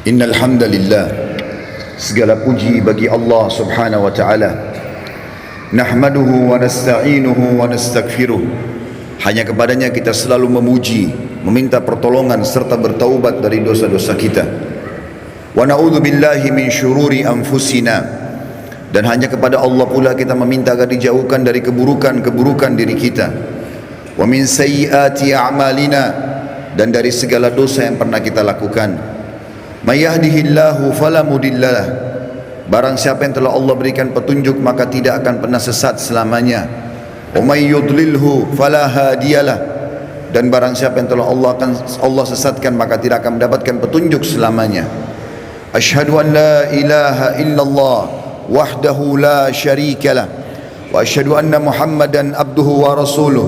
Innal hamdalillah, segala puji bagi Allah Subhanahu wa taala. Nahmaduhu wa nasta'inuhu wa nastaghfiruh. Hanya kepadanya kita selalu memuji, meminta pertolongan serta bertaubat dari dosa-dosa kita. Wa na'udzu billahi min syururi anfusina. Dan hanya kepada Allah pula kita meminta agar dijauhkan dari keburukan-keburukan diri kita. Wa min sayyiati a'malina, dan dari segala dosa yang pernah kita lakukan. May yahdihillahu fala mudhillalah. Barang siapa yang telah Allah berikan petunjuk maka tidak akan pernah sesat selamanya. Wa may yudlilhu fala hadiyalah. Dan barang siapa yang telah Allah sesatkan maka tidak akan mendapatkan petunjuk selamanya. Asyhadu an la ilaha illallah wahdahu la syarikalah wa asyhadu anna Muhammadan abduhu wa rasuluh.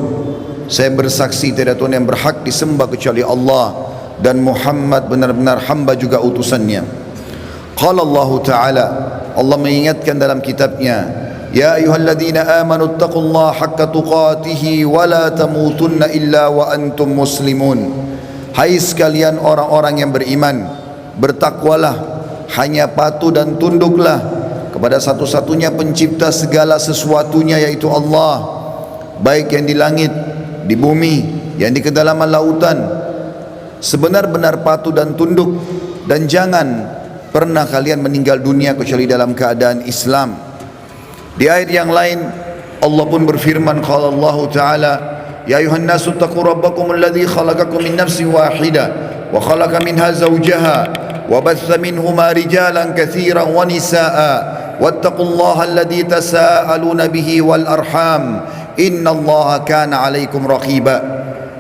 Saya bersaksi tiada Tuhan yang berhak disembah kecuali Allah, dan Muhammad benar-benar hamba juga utusannya. Qala Allah Ta'ala, Allah mengingatkan dalam kitabnya, Ya ayyuhalladzina amanu taqullaha haqqa tuqatihi wa la tamutunna illa wa antum muslimun. Hai sekalian orang-orang yang beriman, bertakwalah, hanya patuh dan tunduklah kepada satu-satunya pencipta segala sesuatunya, yaitu Allah, baik yang di langit, di bumi, yang di kedalaman lautan. Sebenar-benar patuh dan tunduk, dan jangan pernah kalian meninggal dunia kecuali dalam keadaan Islam. Di ayat yang lain Allah pun berfirman, qala Allah Ta'ala, Ya ayuhan nasu taqu rabbakum alladhi khalaqakum min nafsin wahidah wa khalaqa minha zawjaha wa batha minhuma rijalan katsiran wa nisaa wattaqullaha alladhi tasaaluna bihi wal arham innallaha kana 'alaikum raqiba.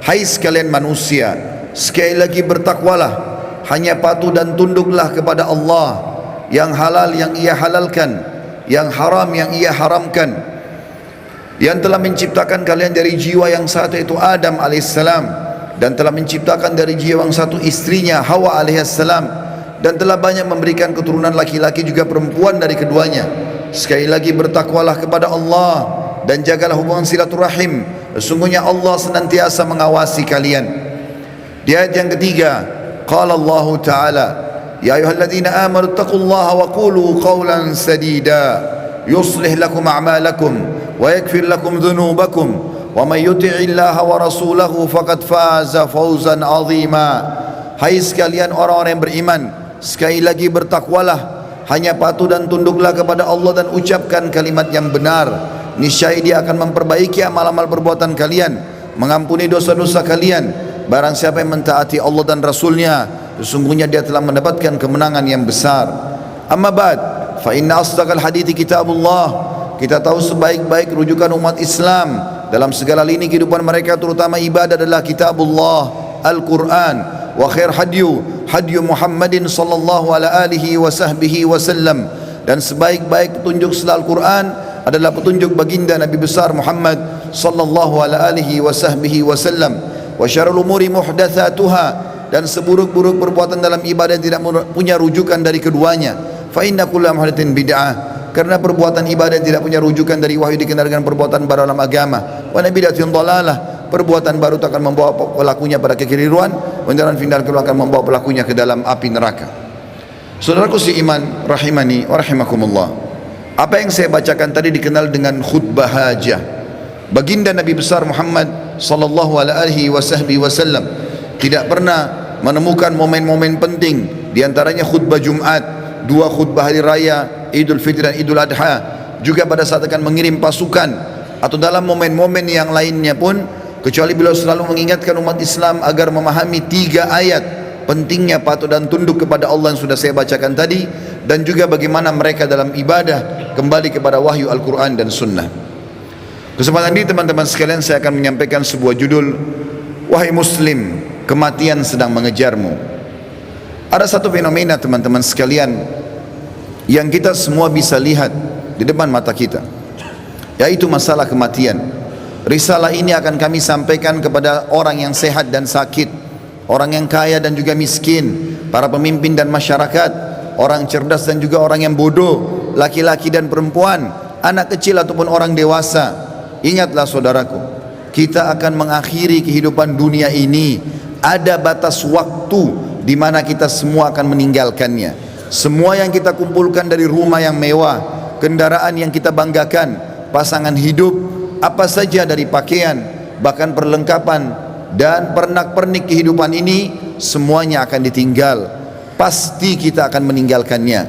Hai sekalian manusia, sekali lagi bertakwalah, hanya patuh dan tunduklah kepada Allah, yang halal yang ia halalkan, yang haram yang ia haramkan, yang telah menciptakan kalian dari jiwa yang satu, yaitu Adam alaihissalam, dan telah menciptakan dari jiwa yang satu istrinya Hawa alaihissalam, dan telah banyak memberikan keturunan laki-laki juga perempuan dari keduanya. Sekali lagi bertakwalah kepada Allah dan jagalah hubungan silaturahim, sesungguhnya Allah senantiasa mengawasi kalian. Di ayat yang ketiga, qala Allah Ta'ala, Ya ayyuhalladzina amanu taqullaha wa qulu qawlan sadida yuslih lakum a'malakum wa yaghfir lakum dhunubakum wa may yuti'illaha wa rasulahu faqad faza fawzan 'azima. Hai sekalian orang-orang yang beriman, sekali lagi bertakwalah, hanya patuh dan tunduklah kepada Allah dan ucapkan kalimat yang benar. Niscaya Dia akan memperbaiki amal-amal perbuatan kalian, mengampuni dosa-dosa kalian. Barang siapa yang mentaati Allah dan Rasulnya, sesungguhnya dia telah mendapatkan kemenangan yang besar. Amma ba'd, fa inna asdaqal hadithi kitabullah. Kita tahu sebaik-baik rujukan umat Islam dalam segala lini kehidupan mereka, terutama ibadah, adalah kitabullah, Al-Quran. Wa khair hadyu Muhammadin sallallahu alaihi wa sahbihi wasallam. Dan sebaik-baik petunjuk setelah Al-Quran adalah petunjuk baginda Nabi besar Muhammad sallallahu alaihi wa sahbihi wasallam. Wa syarrul umuri muhdatsatuha, dan seburuk-buruk perbuatan dalam ibadah yang tidak punya rujukan dari keduanya. Fa inna kulla muhdatsin bid'ah, karena perbuatan ibadah yang tidak punya rujukan dari wahyu dikenal dengan perbuatan baru dalam agama. Wa bid'atun dhalalah, perbuatan baru akan membawa pelakunya pada kekeliruan, dan final akan membawa pelakunya ke dalam api neraka. Saudaraku si iman rahimani wa rahimakumullah, apa yang saya bacakan tadi dikenal dengan khutbah hajah. Baginda Nabi besar Muhammad sallallahu alaihi wasallam tidak pernah menemukan momen-momen penting, diantaranya khutbah Jumat, dua khutbah hari raya Idul Fitri dan Idul Adha, juga pada saat akan mengirim pasukan, atau dalam momen-momen yang lainnya pun, kecuali beliau selalu mengingatkan umat Islam agar memahami tiga ayat pentingnya patuh dan tunduk kepada Allah yang sudah saya bacakan tadi, dan juga bagaimana mereka dalam ibadah kembali kepada wahyu Al-Quran dan Sunnah. Kesempatan ini teman-teman sekalian, saya akan menyampaikan sebuah judul, Wahai Muslim, kematian sedang mengejarmu. Ada satu fenomena teman-teman sekalian yang kita semua bisa lihat di depan mata kita, yaitu masalah kematian. Risalah ini akan kami sampaikan kepada orang yang sehat dan sakit, orang yang kaya dan juga miskin, para pemimpin dan masyarakat, orang cerdas dan juga orang yang bodoh, laki-laki dan perempuan, anak kecil ataupun orang dewasa. Ingatlah saudaraku, kita akan mengakhiri kehidupan dunia ini. Ada batas waktu di mana kita semua akan meninggalkannya. Semua yang kita kumpulkan dari rumah yang mewah, kendaraan yang kita banggakan, pasangan hidup, apa saja dari pakaian, bahkan perlengkapan dan pernak-pernik kehidupan ini, semuanya akan ditinggal. Pasti kita akan meninggalkannya.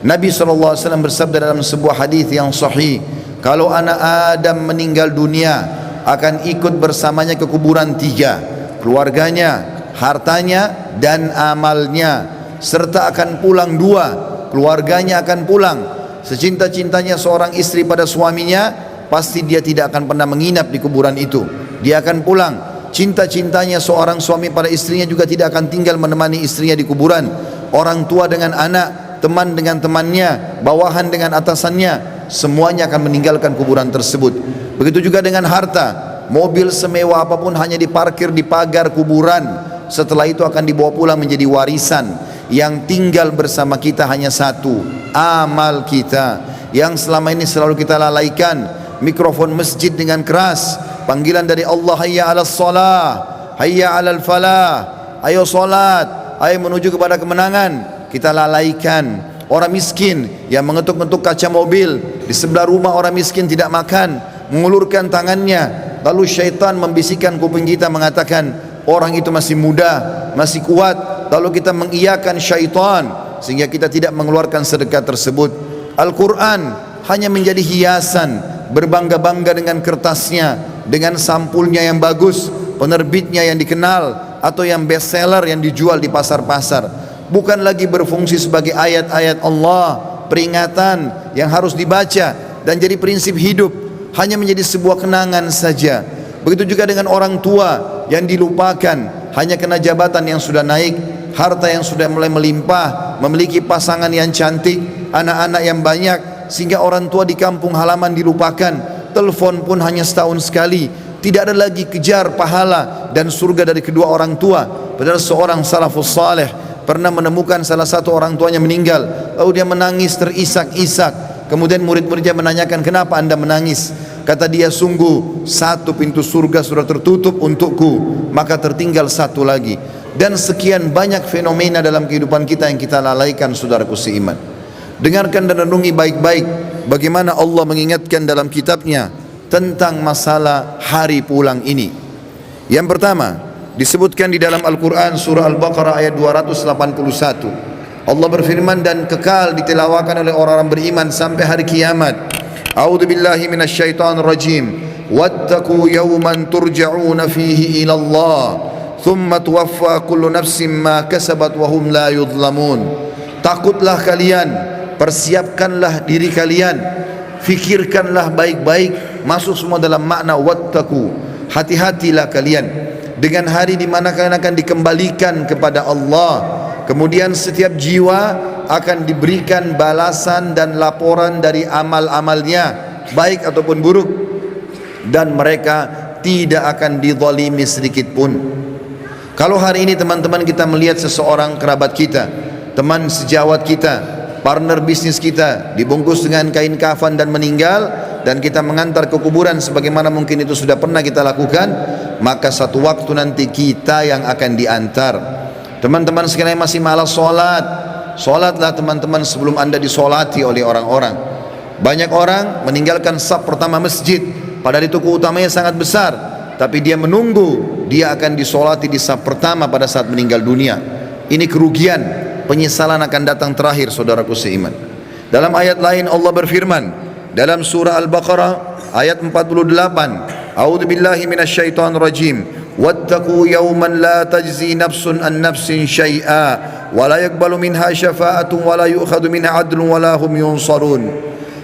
Nabi SAW bersabda dalam sebuah hadis yang sahih, kalau anak Adam meninggal dunia, akan ikut bersamanya ke kuburan tiga: keluarganya, hartanya, dan amalnya. Serta akan pulang dua, keluarganya akan pulang. Secinta-cintanya seorang istri pada suaminya, pasti dia tidak akan pernah menginap di kuburan itu. Dia akan pulang. Cinta-cintanya seorang suami pada istrinya juga tidak akan tinggal menemani istrinya di kuburan. Orang tua dengan anak, teman dengan temannya, bawahan dengan atasannya, semuanya akan meninggalkan kuburan tersebut. Begitu juga dengan harta. Mobil semewah apapun hanya diparkir di pagar kuburan. Setelah itu akan dibawa pulang menjadi warisan. Yang tinggal bersama kita hanya satu, amal kita, yang selama ini selalu kita lalaikan. Mikrofon masjid dengan keras, panggilan dari Allah, hayya 'alas shalah, hayya 'alal falah, ayo salat, ayo menuju kepada kemenangan, kita lalaikan. Orang miskin yang mengetuk-ngetuk kaca mobil, di sebelah rumah orang miskin tidak makan, mengulurkan tangannya, lalu syaitan membisikkan kuping kita mengatakan orang itu masih muda, masih kuat, lalu kita mengiyakan syaitan sehingga kita tidak mengeluarkan sedekah tersebut. Al-Quran hanya menjadi hiasan, berbangga-bangga dengan kertasnya, dengan sampulnya yang bagus, penerbitnya yang dikenal, atau yang bestseller yang dijual di pasar-pasar. Bukan lagi berfungsi sebagai ayat-ayat Allah, peringatan yang harus dibaca dan jadi prinsip hidup, hanya menjadi sebuah kenangan saja. Begitu juga dengan orang tua yang dilupakan, hanya kena jabatan yang sudah naik, harta yang sudah mulai melimpah, memiliki pasangan yang cantik, anak-anak yang banyak, sehingga orang tua di kampung halaman dilupakan. Telepon pun hanya setahun sekali. Tidak ada lagi kejar pahala dan surga dari kedua orang tua. Padahal seorang salafus saleh pernah menemukan salah satu orang tuanya meninggal, lalu dia menangis terisak-isak. Kemudian murid-muridnya menanyakan, kenapa anda menangis? Kata dia, sungguh satu pintu surga sudah tertutup untukku, maka tertinggal satu lagi. Dan sekian banyak fenomena dalam kehidupan kita yang kita lalaikan, saudaraku seiman. Dengarkan dan renungi baik-baik bagaimana Allah mengingatkan dalam kitabnya tentang masalah hari pulang ini. Yang pertama disebutkan di dalam Al-Quran surah Al-Baqarah ayat 281. Allah berfirman, dan kekal ditilawakan oleh orang-orang beriman sampai hari kiamat. A'udzu billahi minasyaitonir rajim. Wattaqu yawman turja'una fihi ila Allah, thumma tuwaffa kullu nafsin ma kasabat wa hum la yudhlamun. Takutlah kalian, persiapkanlah diri kalian, fikirkanlah baik-baik, masuk semua dalam makna wattaqu. Hati-hatilah kalian dengan hari di mana kalian akan dikembalikan kepada Allah. Kemudian setiap jiwa akan diberikan balasan dan laporan dari amal-amalnya, baik ataupun buruk, dan mereka tidak akan dizalimi sedikit pun. Kalau hari ini teman-teman kita melihat seseorang kerabat kita, teman sejawat kita, partner bisnis kita dibungkus dengan kain kafan dan meninggal, dan kita mengantar ke kuburan sebagaimana mungkin itu sudah pernah kita lakukan, maka satu waktu nanti kita yang akan diantar. Teman-teman sekalian masih malas sholat, sholatlah teman-teman sebelum anda disolati oleh orang-orang. Banyak orang meninggalkan saf pertama masjid, padahal itu keutamanya sangat besar, tapi dia menunggu dia akan disolati di saf pertama pada saat meninggal dunia. Ini kerugian, penyesalan akan datang terakhir, saudaraku seiman. Dalam ayat lain Allah berfirman dalam surah Al-Baqarah ayat 48, A'udzu billahi minasyaitonir rajim. Wattaqu yawman la tajzi nafsun an nafsin syai'a wa la yaqbalu minha syafa'atun wa la yu'khadhu minha 'adlun wa la hum yunsarun.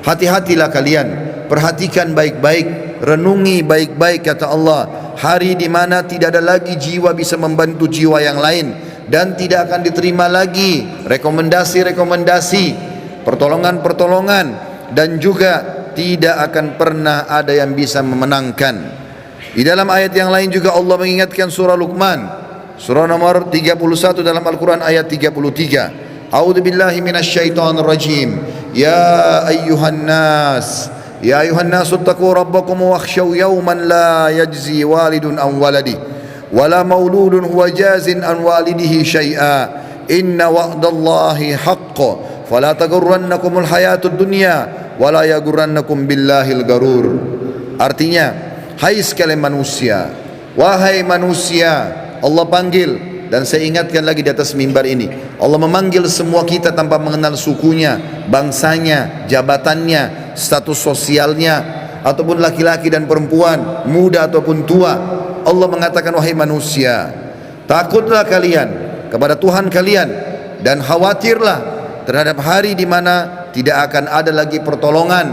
Hati-hatilah kalian, perhatikan baik-baik, renungi baik-baik, kata Allah, hari di mana tidak ada lagi jiwa bisa membantu jiwa yang lain, dan tidak akan diterima lagi rekomendasi-rekomendasi, pertolongan-pertolongan, dan juga tidak akan pernah ada yang bisa memenangkan. Di dalam ayat yang lain juga Allah mengingatkan surah Luqman, surah nomor 31 dalam Al-Quran ayat 33. A'udzu billahi minasyaitonir rajim. Ya ayyuhan nas, ya ayyuhan nas ittaqu rabbakum wakhshaw yawman la yajzi walidun an waladihi wala mauludun huwa jazin an walidihi syai'a inna wa'dallahi haqq fala taghurrannakumul hayatud dunya wala yaghurrannakum billahil garur. Artinya, hai sekalian manusia, wahai manusia, Allah panggil, dan saya ingatkan lagi di atas mimbar ini, Allah memanggil semua kita tanpa mengenal sukunya, bangsanya, jabatannya, status sosialnya, ataupun laki-laki dan perempuan, muda ataupun tua. Allah mengatakan, wahai manusia, takutlah kalian kepada Tuhan kalian dan khawatirlah terhadap hari di mana tidak akan ada lagi pertolongan,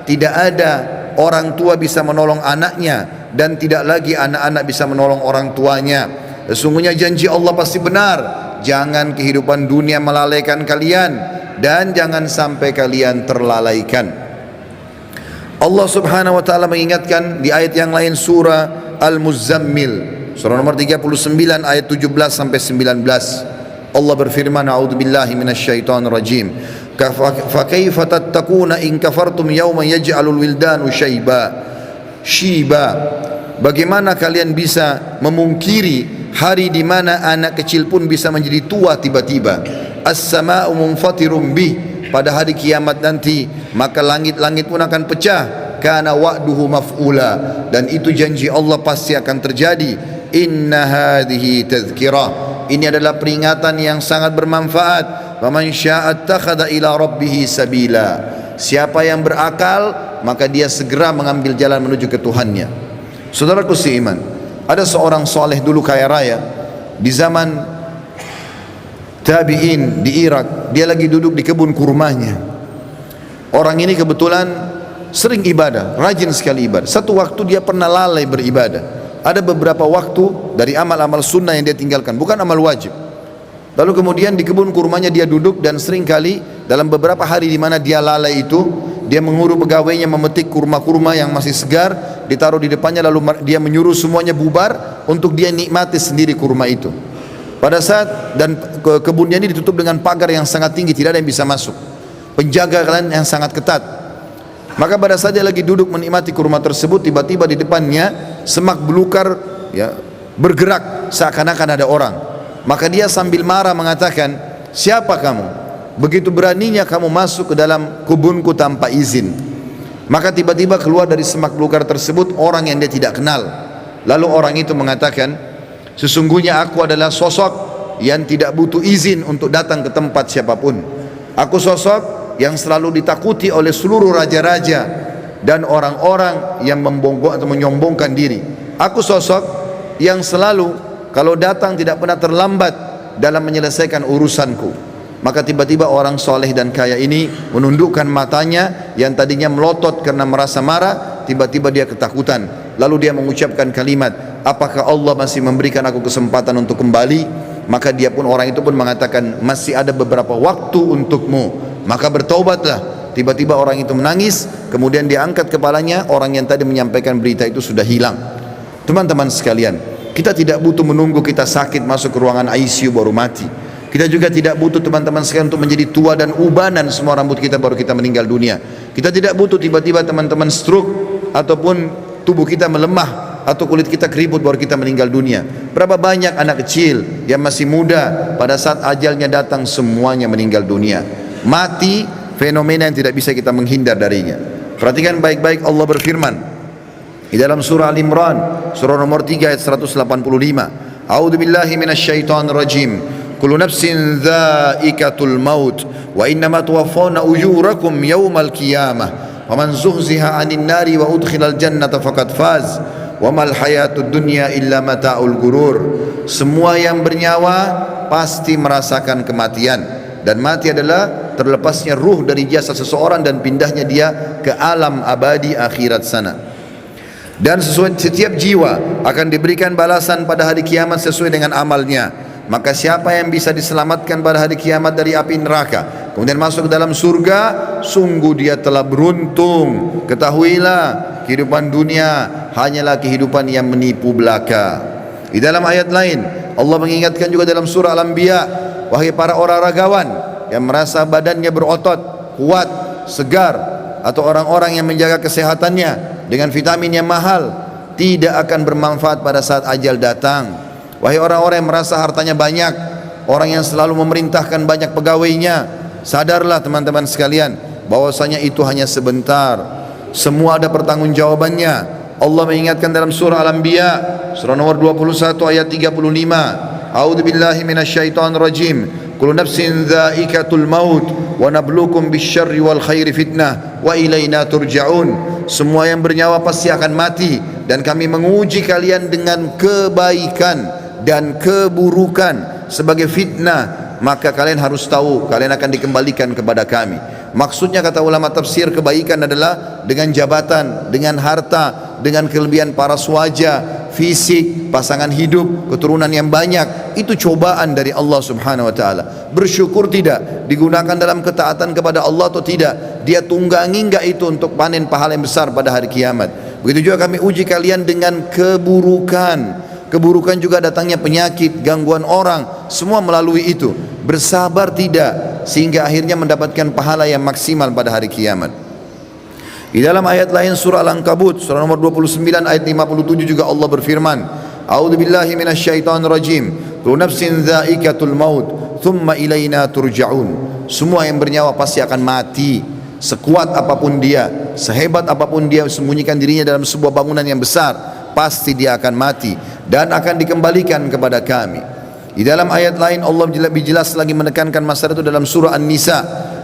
tidak ada orang tua bisa menolong anaknya, dan tidak lagi anak-anak bisa menolong orang tuanya. Sesungguhnya janji Allah pasti benar. Jangan kehidupan dunia melalaikan kalian, dan jangan sampai kalian terlalaikan. Allah subhanahu wa ta'ala mengingatkan di ayat yang lain, surah Al-Muzammil, surah nomor 39 ayat 17 sampai 19. Allah berfirman, a'udzubillahi minasyaitonir rajim. Fa kaifa tattaquna in kafartum yawman yaj'alul wildanu shiba. Bagaimana kalian bisa memungkiri hari di mana anak kecil pun bisa menjadi tua tiba-tiba? As-sama'u munfatirum bih, pada hari kiamat nanti maka langit-langit pun akan pecah. Kana wa'duhu maf'ula, dan itu janji Allah pasti akan terjadi. Inna hadhihi tadhkirah, ini adalah peringatan yang sangat bermanfaat. Faman syaa'a attakhadha ila rabbih sabila, siapa yang berakal maka dia segera mengambil jalan menuju ke Tuhannya. Saudaraku seiman, ada seorang soleh dulu kaya raya di zaman tabi'in di Irak. Dia lagi duduk di kebun kurmanya. Orang ini kebetulan sering ibadah, rajin sekali ibadah. Satu waktu dia pernah lalai beribadah. Ada beberapa waktu dari amal-amal sunnah yang dia tinggalkan, bukan amal wajib. Lalu kemudian di kebun kurmanya dia duduk, dan seringkali dalam beberapa hari di mana dia lalai itu, dia mengurus pegawainya memetik kurma-kurma yang masih segar, ditaruh di depannya, lalu dia menyuruh semuanya bubar untuk dia nikmati sendiri kurma itu. Pada saat, dan kebunnya ini ditutup dengan pagar yang sangat tinggi, tidak ada yang bisa masuk, penjaga kalian yang sangat ketat. Maka pada saat dia lagi duduk menikmati kurma tersebut, tiba-tiba di depannya semak belukar ya, bergerak seakan-akan ada orang. Maka dia sambil marah mengatakan, siapa kamu? Begitu beraninya kamu masuk ke dalam kebunku tanpa izin. Maka tiba-tiba keluar dari semak belukar tersebut orang yang dia tidak kenal. Lalu orang itu mengatakan, sesungguhnya aku adalah sosok yang tidak butuh izin untuk datang ke tempat siapapun. Aku sosok yang selalu ditakuti oleh seluruh raja-raja dan orang-orang yang membongkok atau menyombongkan diri. Aku sosok yang selalu kalau datang tidak pernah terlambat dalam menyelesaikan urusanku. Maka tiba-tiba orang soleh dan kaya ini menundukkan matanya yang tadinya melotot karena merasa marah, tiba-tiba dia ketakutan. Lalu dia mengucapkan kalimat, apakah Allah masih memberikan aku kesempatan untuk kembali? Maka dia pun, orang itu pun mengatakan, masih ada beberapa waktu untukmu, maka bertaubatlah. Tiba-tiba orang itu menangis, kemudian dia angkat kepalanya, orang yang tadi menyampaikan berita itu sudah hilang. Teman-teman sekalian, kita tidak butuh menunggu kita sakit masuk ke ruangan ICU baru mati. Kita juga tidak butuh teman-teman sekalian untuk menjadi tua dan ubanan semua rambut kita baru kita meninggal dunia. Kita tidak butuh tiba-tiba teman-teman stroke ataupun tubuh kita melemah atau kulit kita keriput baru kita meninggal dunia. Berapa banyak anak kecil yang masih muda pada saat ajalnya datang semuanya meninggal dunia. Mati fenomena yang tidak bisa kita menghindar darinya. Perhatikan baik-baik, Allah berfirman di dalam surah Al-Imran, surah nomor 3 ayat 185. A'udzubillahi minasyaitonir rajim. Kullu nafsin dha'iqatul maut wa innama tuwaffawna ujurakum yawmal qiyamah wa man zuhziha 'anil nari wa udkhilal jannata faqad faz wa mal hayatud dunya illa mata'ul gurur. Semua yang bernyawa pasti merasakan kematian, dan mati adalah terlepasnya ruh dari jasad seseorang dan pindahnya dia ke alam abadi akhirat sana. Dan setiap jiwa akan diberikan balasan pada hari kiamat sesuai dengan amalnya. Maka siapa yang bisa diselamatkan pada hari kiamat dari api neraka kemudian masuk ke dalam surga, sungguh dia telah beruntung. Ketahuilah, kehidupan dunia hanyalah kehidupan yang menipu belaka. Di dalam ayat lain Allah mengingatkan juga dalam surah Al-Anbiya, wahai para orang ragawan yang merasa badannya berotot, kuat, segar, atau orang-orang yang menjaga kesehatannya dengan vitamin yang mahal, tidak akan bermanfaat pada saat ajal datang. Wahai orang-orang yang merasa hartanya banyak, orang yang selalu memerintahkan banyak pegawainya, sadarlah teman-teman sekalian bahwasanya itu hanya sebentar. Semua ada pertanggungjawabannya. Allah mengingatkan dalam surah Al-Anbiya, surah nomor 21 ayat 35. A'udzu billahi minasyaitonir rajim. Kullu nafsin dha'iqatul maut wa nabluukum bisyarri wal khairi fitnah wa ilaina turja'un. Semua yang bernyawa pasti akan mati, dan kami menguji kalian dengan kebaikan dan keburukan sebagai fitnah, maka kalian harus tahu kalian akan dikembalikan kepada kami. Maksudnya kata ulama tafsir, kebaikan adalah dengan jabatan, dengan harta, dengan kelebihan paras wajah, fisik, pasangan hidup, keturunan yang banyak. Itu cobaan dari Allah subhanahu wa ta'ala. Bersyukur tidak, digunakan dalam ketaatan kepada Allah atau tidak, dia tunggangi enggak itu untuk panen pahala yang besar pada hari kiamat. Begitu juga kami uji kalian dengan keburukan. Keburukan juga datangnya penyakit, gangguan orang, semua melalui itu. Bersabar tidak, sehingga akhirnya mendapatkan pahala yang maksimal pada hari kiamat. Di dalam ayat lain surah Al-Ankabut, surah nomor 29 ayat 57 juga Allah berfirman, A'udzu billahi minasyaitonir rajim. Kullu nafsin dha'iqatul maut, thumma ilaina turja'un. Semua yang bernyawa pasti akan mati. Sekuat apapun dia, sehebat apapun dia sembunyikan dirinya dalam sebuah bangunan yang besar, pasti dia akan mati dan akan dikembalikan kepada kami. Di dalam ayat lain Allah lebih jelas lagi menekankan masalah itu dalam surah An-Nisa.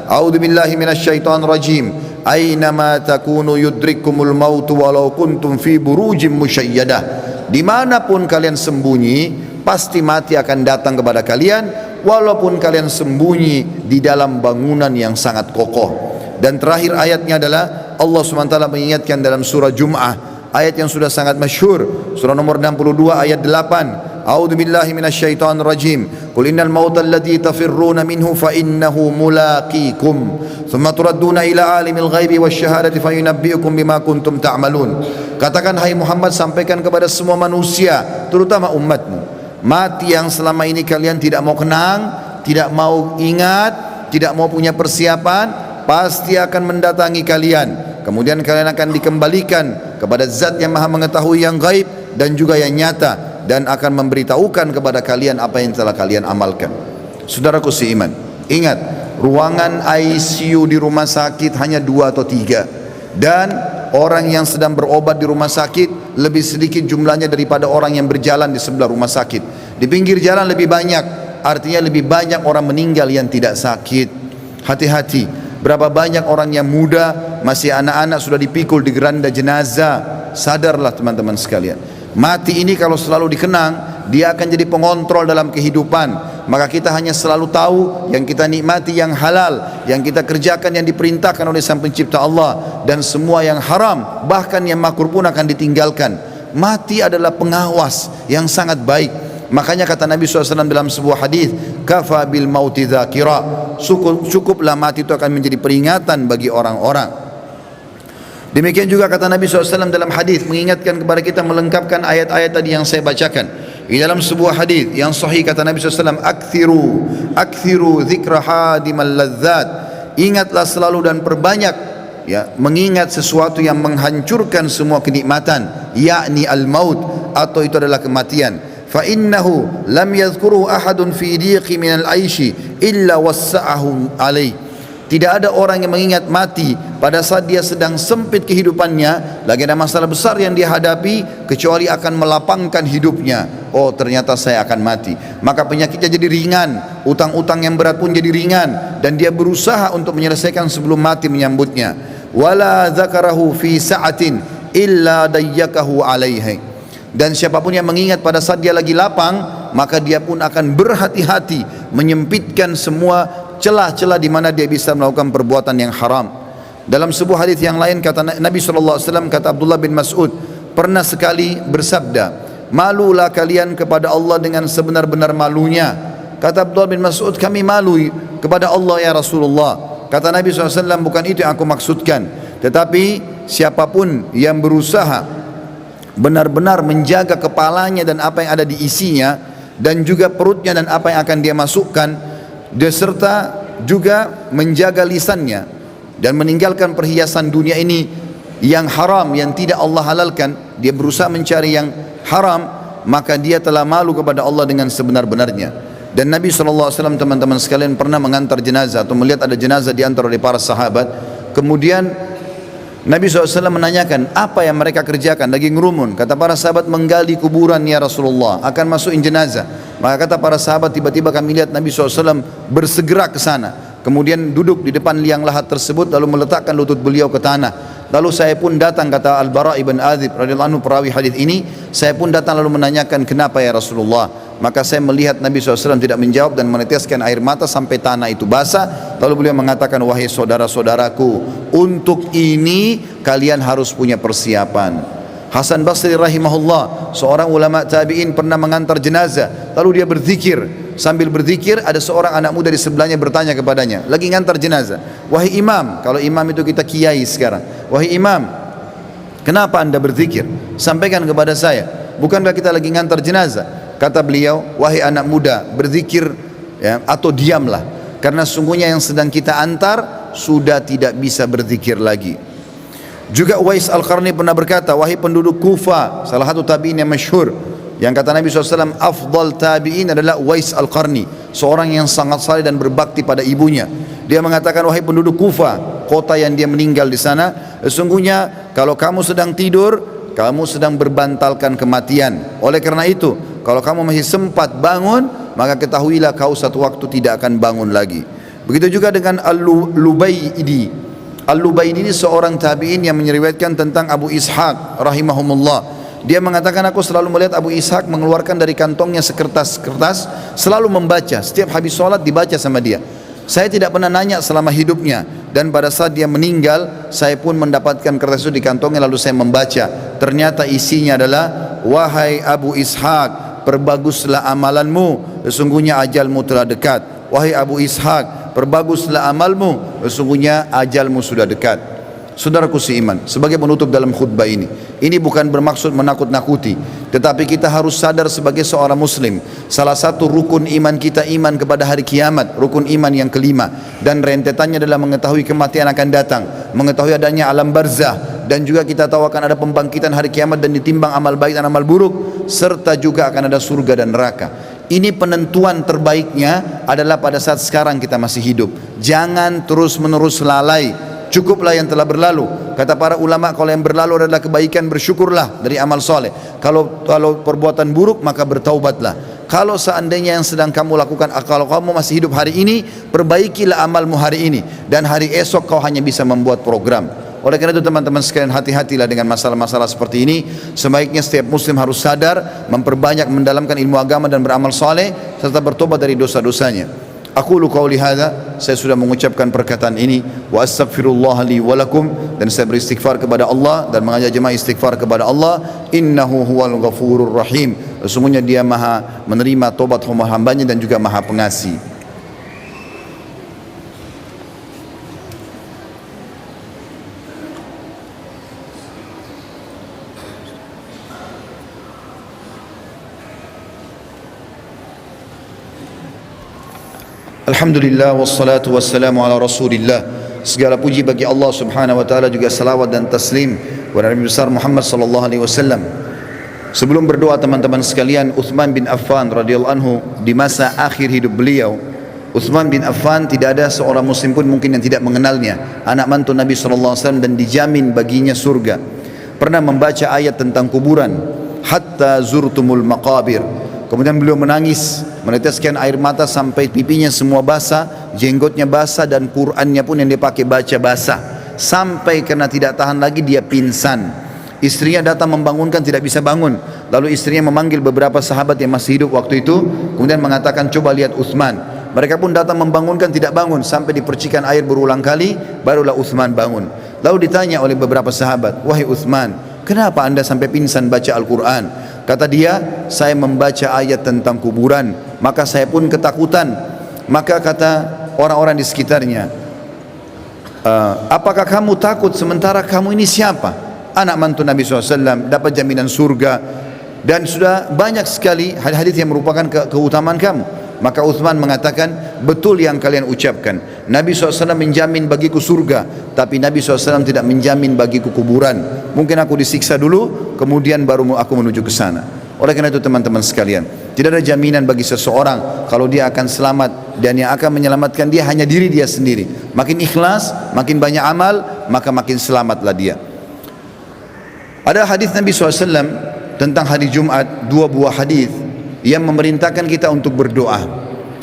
A'udzu billahi minasyaitonir rajim. Aynama takunu yudrikkumul maut walau kuntum fi burujim musyayyadah. Dimanapun kalian sembunyi, pasti mati akan datang kepada kalian, walaupun kalian sembunyi di dalam bangunan yang sangat kokoh. Dan terakhir ayatnya adalah Allah SWT mengingatkan dalam surah Jum'ah, ayat yang sudah sangat masyhur, surah nomor 62 ayat 8. A'udzu billahi minasyaitonir rajim. Qul innal mauta alladzi tafirruna minhu fa innahu mulaqikum thumma turadduna ila alimil ghaibi wasyahadati fayunabbiukum bima kuntum ta'malun. Katakan hai Muhammad, sampaikan kepada semua manusia, terutama umatmu, mati yang selama ini kalian tidak mau kenang, tidak mau ingat, tidak mau punya persiapan, pasti akan mendatangi kalian. Kemudian kalian akan dikembalikan kepada zat yang maha mengetahui yang gaib dan juga yang nyata, dan akan memberitahukan kepada kalian apa yang telah kalian amalkan. Saudaraku seiman, ingat, ruangan ICU di rumah sakit hanya 2 atau 3, dan orang yang sedang berobat di rumah sakit lebih sedikit jumlahnya daripada orang yang berjalan di sebelah rumah sakit. Di pinggir jalan lebih banyak, artinya lebih banyak orang meninggal yang tidak sakit. Hati-hati. Berapa banyak orang yang muda, masih anak-anak sudah dipikul di geranda jenazah. Sadarlah teman-teman sekalian, mati ini kalau selalu dikenang, dia akan jadi pengontrol dalam kehidupan. Maka kita hanya selalu tahu yang kita nikmati yang halal, yang kita kerjakan yang diperintahkan oleh Sang Pencipta Allah, dan semua yang haram, bahkan yang makruh pun akan ditinggalkan. Mati adalah pengawas yang sangat baik. Makanya kata Nabi SAW dalam sebuah hadis, kafa bil mauti dzakira, cukuplah mati itu akan menjadi peringatan bagi orang-orang. Demikian juga kata Nabi SAW dalam hadis, mengingatkan kepada kita, melengkapkan ayat-ayat tadi yang saya bacakan. Di dalam sebuah hadis yang sahih kata Nabi SAW, akthiru dzikra hadimal ladzat, ingatlah selalu dan perbanyak mengingat sesuatu yang menghancurkan semua kenikmatan, yakni al-maut, atau itu adalah kematian. Fa innahu lam yadhkuruhu ahadun fi diqi minal aishi illa wassa'ahu alaih. Tidak ada orang yang mengingat mati pada saat dia sedang sempit kehidupannya, lagi ada masalah besar yang dia hadapi, kecuali akan melapangkan hidupnya. Oh, ternyata saya akan mati. Maka penyakitnya jadi ringan, utang-utang yang berat pun jadi ringan, dan dia berusaha untuk menyelesaikan sebelum mati menyambutnya. Wala dzakarahu fi sa'atin illa dayyakahu alaihi. Dan siapapun yang mengingat pada saat dia lagi lapang, maka dia pun akan berhati-hati menyempitkan semua celah-celah di mana dia bisa melakukan perbuatan yang haram. Dalam sebuah hadis yang lain kata Nabi SAW, kata Abdullah bin Mas'ud, pernah sekali bersabda, malulah kalian kepada Allah dengan sebenar-benar malunya. Kata Abdullah bin Mas'ud, kami malu kepada Allah ya Rasulullah. Kata Nabi SAW, bukan itu yang aku maksudkan, tetapi siapapun yang berusaha benar-benar menjaga kepalanya dan apa yang ada di isinya, dan juga perutnya dan apa yang akan dia masukkan, beserta juga menjaga lisannya dan meninggalkan perhiasan dunia ini yang haram, yang tidak Allah halalkan. Dia berusaha mencari yang haram, maka dia telah malu kepada Allah dengan sebenar-benarnya. Dan Nabi SAW, teman-teman sekalian, pernah mengantar jenazah atau melihat ada jenazah diantar oleh para sahabat. Kemudian Nabi SAW menanyakan, apa yang mereka kerjakan? Lagi ngerumun. Kata para sahabat, menggali kuburan ya Rasulullah, akan masukin jenazah. Maka kata para sahabat, tiba-tiba kami lihat Nabi SAW bersegera ke sana. Kemudian duduk di depan liang lahat tersebut, lalu meletakkan lutut beliau ke tanah. Lalu saya pun datang, kata Al-Bara ibn Azib radhiyallahu anhu, perawi hadis ini, saya pun datang lalu menanyakan, kenapa ya Rasulullah? Maka saya melihat Nabi SAW tidak menjawab dan meneteskan air mata sampai tanah itu basah. Lalu beliau mengatakan, wahai saudara-saudaraku, untuk ini kalian harus punya persiapan. Hasan Basri rahimahullah, seorang ulama tabi'in, pernah mengantar jenazah. Lalu dia berzikir. Sambil berzikir, ada seorang anak muda di sebelahnya bertanya kepadanya, lagi ngantar jenazah, wahai imam, kalau imam itu kita kiai sekarang, wahai imam, kenapa anda berzikir? Sampaikan kepada saya, bukankah kita lagi ngantar jenazah? Kata beliau, wahai anak muda, berzikir ya, atau diamlah, karena sungguhnya yang sedang kita antar sudah tidak bisa berzikir lagi. Juga Uwais Al-Qarni pernah berkata, wahai penduduk Kufa, salah satu tabi'in yang masyhur, yang kata Nabi SAW, afdal tabi'in adalah Uwais Al-Qarni, seorang yang sangat saleh dan berbakti pada ibunya. Dia mengatakan, wahai penduduk Kufa, kota yang dia meninggal di sana, sesungguhnya kalau kamu sedang tidur, kamu sedang berbantalkan kematian. Oleh karena itu, kalau kamu masih sempat bangun, maka ketahuilah kau satu waktu tidak akan bangun lagi. Begitu juga dengan Al-Lubaydi. Al-Lubaydi ini seorang tabi'in yang menyeriwayatkan tentang Abu Ishaq rahimahumullah. Dia mengatakan, aku selalu melihat Abu Ishaq mengeluarkan dari kantongnya sekertas-kertas, selalu membaca, setiap habis sholat dibaca sama dia. Saya tidak pernah nanya selama hidupnya, dan pada saat dia meninggal, saya pun mendapatkan kertas itu di kantongnya, lalu saya membaca. Ternyata isinya adalah, wahai Abu Ishaq, perbaguslah amalanmu, sesungguhnya ajalmu telah dekat. Wahai Abu Ishaq, perbaguslah amalmu, sesungguhnya ajalmu sudah dekat. Saudaraku seiman, sebagai penutup dalam khutbah ini bukan bermaksud menakut-nakuti, tetapi kita harus sadar sebagai seorang muslim, salah satu rukun iman kita iman kepada hari kiamat, rukun iman yang kelima, dan rentetannya adalah mengetahui kematian akan datang, mengetahui adanya alam barzah, dan juga kita tahu akan ada pembangkitan hari kiamat dan ditimbang amal baik dan amal buruk, serta juga akan ada surga dan neraka. Ini penentuan terbaiknya adalah pada saat sekarang kita masih hidup. Jangan terus-menerus lalai. Cukuplah yang telah berlalu. Kata para ulama, kalau yang berlalu adalah kebaikan, bersyukurlah dari amal soleh. Kalau perbuatan buruk, maka bertaubatlah. Kalau seandainya yang sedang kamu lakukan, kalau kamu masih hidup hari ini, perbaikilah amalmu hari ini, dan hari esok kau hanya bisa membuat program. Oleh karena itu teman-teman sekalian, hati-hatilah dengan masalah-masalah seperti ini. Sebaiknya setiap muslim harus sadar, memperbanyak mendalamakan ilmu agama dan beramal soleh, serta bertobat dari dosa-dosanya. Aku qauli hadza, saya sudah mengucapkan perkataan ini, wa astaghfirullah li wa lakum, dan saya beristighfar kepada Allah dan mengajak jemaah istighfar kepada Allah. Innahu huwal ghafurur rahim, sesungguhnya dia maha menerima tobat hamba-hambanya dan juga maha pengasih. Alhamdulillah wassalatu wassalamu ala rasulillah. Segala puji bagi Allah subhanahu wa ta'ala, juga salawat dan taslim kepada Nabi besar Muhammad sallallahu alaihi wasallam. Sebelum berdoa teman-teman sekalian, Uthman bin Affan radhiyallahu anhu, di masa akhir hidup beliau, Uthman bin Affan tidak ada seorang muslim pun mungkin yang tidak mengenalnya, anak mantu Nabi sallallahu alaihi wasallam dan dijamin baginya surga. Pernah membaca ayat tentang kuburan, hatta zurtumul maqabir. Kemudian beliau menangis, meneteskan air mata sampai pipinya semua basah, jenggotnya basah, dan Qur'annya pun yang dia pakai baca basah. Sampai karena tidak tahan lagi dia pingsan. Istrinya datang membangunkan, tidak bisa bangun. Lalu istrinya memanggil beberapa sahabat yang masih hidup waktu itu, kemudian mengatakan, coba lihat Uthman. Mereka pun datang membangunkan, tidak bangun. Sampai dipercikan air berulang kali, barulah Uthman bangun. Lalu ditanya oleh beberapa sahabat, wahai Uthman, kenapa anda sampai pingsan baca Al-Quran? Kata dia, saya membaca ayat tentang kuburan, maka saya pun ketakutan. Maka kata orang-orang di sekitarnya, apakah kamu takut sementara kamu ini siapa? Anak mantu Nabi SAW, dapat jaminan surga, dan sudah banyak sekali hadis-hadis yang merupakan keutamaan kamu. Maka Uthman mengatakan, betul yang kalian ucapkan, Nabi SAW menjamin bagiku surga, tapi Nabi SAW tidak menjamin bagiku kuburan. Mungkin aku disiksa dulu, kemudian baru aku menuju ke sana. Oleh karena itu teman-teman sekalian, tidak ada jaminan bagi seseorang kalau dia akan selamat, dan yang akan menyelamatkan dia hanya diri dia sendiri. Makin ikhlas, makin banyak amal, maka makin selamatlah dia. Ada hadis Nabi SAW tentang hari Jumat, dua buah hadis yang memerintahkan kita untuk berdoa.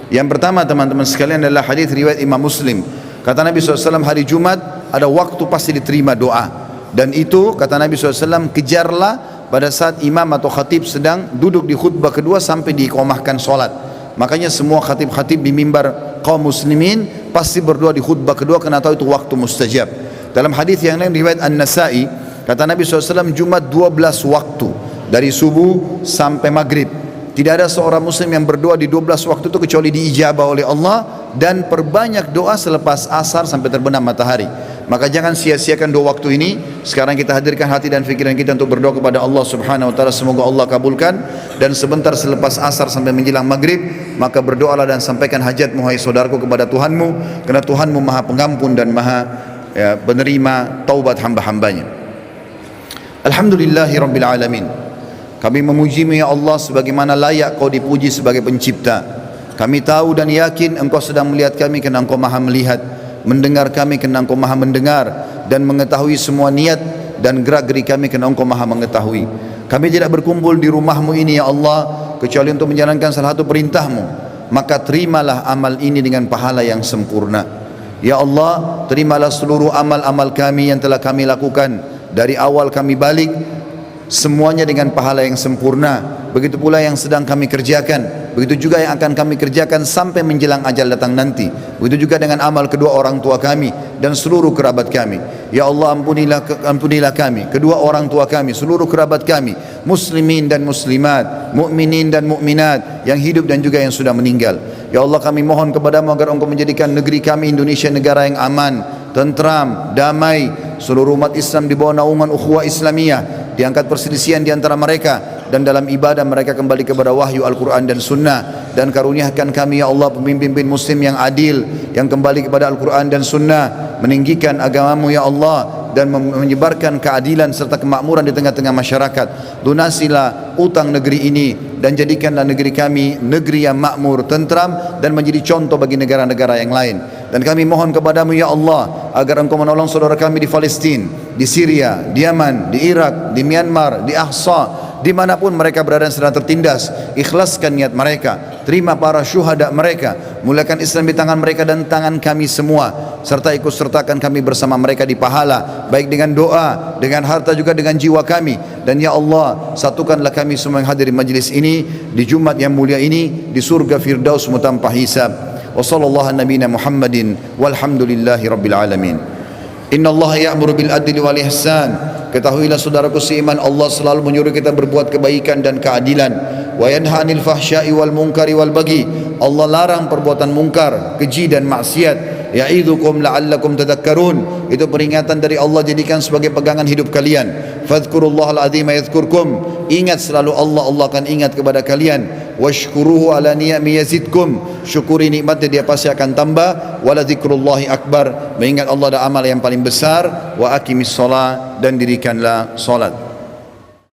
Yang pertama teman-teman sekalian adalah hadis riwayat Imam Muslim. Kata Nabi SAW, hari Jumat ada waktu pasti diterima doa, dan itu kata Nabi SAW, kejarlah pada saat imam atau khatib sedang duduk di khutbah kedua sampai diiqamahkan solat. Makanya semua khatib-khatib di mimbar kaum muslimin pasti berdoa di khutbah kedua, karena tahu itu waktu mustajab. Dalam hadis yang lain riwayat An-Nasai, kata Nabi SAW, Jumat 12 waktu dari subuh sampai maghrib. Tidak ada seorang muslim yang berdoa di 12 waktu itu kecuali diijabah oleh Allah, dan perbanyak doa selepas asar sampai terbenam matahari. Maka jangan sia-siakan dua waktu ini. Sekarang kita hadirkan hati dan fikiran kita untuk berdoa kepada Allah Subhanahu wa taala, semoga Allah kabulkan. Dan sebentar selepas asar sampai menjelang maghrib, maka berdoalah dan sampaikan hajatmu hai saudaraku kepada Tuhanmu, karena Tuhanmu Maha Pengampun dan Maha penerima taubat hamba-hambanya. Alhamdulillahi Rabbil Alamin. Kami memuji-Mu ya Allah sebagaimana layak Kau dipuji sebagai pencipta. Kami tahu dan yakin Engkau sedang melihat kami, karena Engkau Maha melihat, mendengar kami karena Engkau Maha mendengar, dan mengetahui semua niat dan gerak-gerik kami karena Engkau Maha mengetahui. Kami tidak berkumpul di rumah-Mu ini ya Allah kecuali untuk menjalankan salah satu perintah-Mu. Maka terimalah amal ini dengan pahala yang sempurna. Ya Allah, terimalah seluruh amal-amal kami yang telah kami lakukan dari awal kami balik, semuanya dengan pahala yang sempurna. Begitu pula yang sedang kami kerjakan, begitu juga yang akan kami kerjakan sampai menjelang ajal datang nanti. Begitu juga dengan amal kedua orang tua kami dan seluruh kerabat kami. Ya Allah, ampunilah kami, kedua orang tua kami, seluruh kerabat kami, muslimin dan muslimat, mukminin dan mukminat, yang hidup dan juga yang sudah meninggal. Ya Allah, kami mohon kepadamu agar Engkau menjadikan negeri kami Indonesia negara yang aman, tentram, damai. Seluruh umat Islam di bawah naungan ukhuwah Islamiyah, diangkat perselisihan di antara mereka, dan dalam ibadah mereka kembali kepada wahyu Al-Quran dan Sunnah. Dan karuniakan kami ya Allah pemimpin muslim yang adil, yang kembali kepada Al-Quran dan Sunnah, meninggikan agamamu ya Allah, dan menyebarkan keadilan serta kemakmuran di tengah-tengah masyarakat. Lunasilah utang negeri ini, dan jadikanlah negeri kami negeri yang makmur, tentram, dan menjadi contoh bagi negara-negara yang lain. Dan kami mohon kepadamu ya Allah agar Engkau menolong saudara kami di Palestina, di Syria, di Yaman, di Irak, di Myanmar, di Ahsa, dimanapun mereka berada sedang tertindas. Ikhlaskan niat mereka, terima para syuhada mereka, muliakan Islam di tangan mereka dan tangan kami semua, serta ikut sertakan kami bersama mereka di pahala, baik dengan doa, dengan harta, juga dengan jiwa kami. Dan ya Allah, satukanlah kami semua yang hadir di majlis ini di Jumat yang mulia ini di surga Firdaus tanpa hisab. Wa sallallahu nabiyana Muhammadin walhamdulillahi rabbil alamin. Inna Allah ya'muru bil adli wal ihsan. Ketahuilah saudaraku seiman, Allah selalu menyuruh kita berbuat kebaikan dan keadilan. Wa yanha 'anil fahsya'i wal munkari wal baghi. Allah larang perbuatan mungkar, keji dan maksiat. Ya'idzukum la'allakum tadhakkarun. Itu peringatan dari Allah, jadikan sebagai pegangan hidup kalian. Fadhkurullahal azima yadhkurkum. Ingat selalu Allah, Allah akan ingat kepada kalian. Washkuruhu ala ni'ami yazidkum. Syukuri nikmatnya, dia pasti akan tambah. Wala dzikrullahi akbar. Mengingat Allah ada amal yang paling besar. Wa aqimis shalah, dan dirikanlah salat.